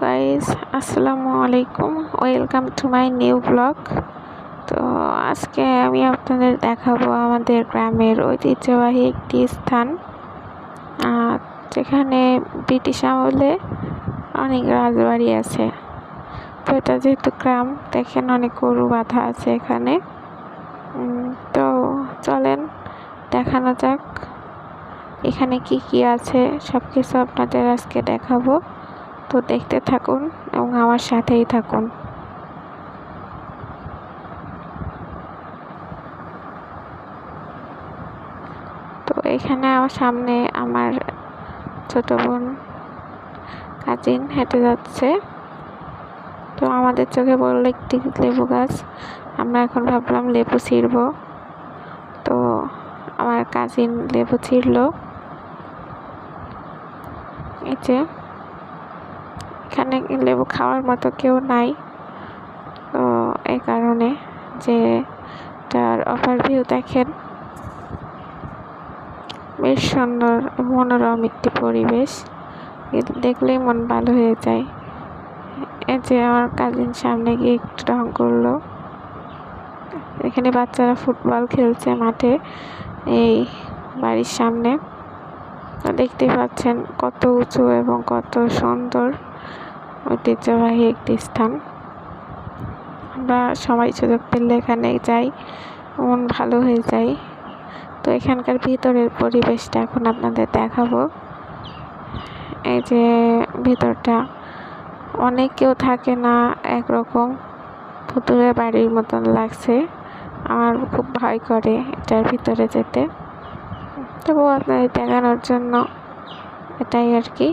Guys, আসসালামু আলাইকুম। Welcome to my new blog. তো আজকে আমি আপনাদের দেখাবো আমাদের গ্রামের ঐতিহ্যবাহী একটি স্থান, যেখানে ব্রিটিশ আমলে অনেক রাজবাড়ি আছে। তো এটা যেহেতু গ্রাম, দেখেন অনেক গরু বাঁধা আছে এখানে। তো চলেন দেখানো যাক এখানে কি কি আছে, সব কিছু আপনাদের আজকে দেখাবো। তো দেখতে থাকুন এবং আমার সাথেই থাকুন। তো এখানে আমার সামনে আমার ছোট বোন কাজিন হেঁটে যাচ্ছে। তো আমাদের চোখে পড়লো একটি লেবু গাছ। আমরা এখন ভাবলাম লেবু ছিঁড়বো। তো আমার কাজিন লেবু ছিঁড়লো। এই যে এখানে লেবু খাওয়ার মতো কেউ নাই, তো এই কারণে যে তার ওভারভিউ দেখেন, বেশ সুন্দর মনোরম একটি পরিবেশ, দেখলেই মন ভালো হয়ে যায়। এই যে আমার কাজিন সামনে গিয়ে একটু ঢং করলো। এখানে বাচ্চারা ফুটবল খেলছে মাঠে, এই বাড়ির সামনে। দেখতে পাচ্ছেন কত উঁচু এবং কত সুন্দর ঐতিহ্যবাহী একটি স্থান। আমরা সবাই সুযোগ পেলে এখানে যাই, মন ভালো হয়ে যায়। তো এখানকার ভিতরের পরিবেশটা এখন আপনাদের দেখাবো। এই যে ভিতরটা অনেক কেউ থাকে না, একরকম ভুতুড়ে বাড়ির মতন লাগছে। আমার খুব ভয় করে এটার ভিতরে যেতে, তবুও আপনাদের দেখানোর জন্য এটাই আর কি।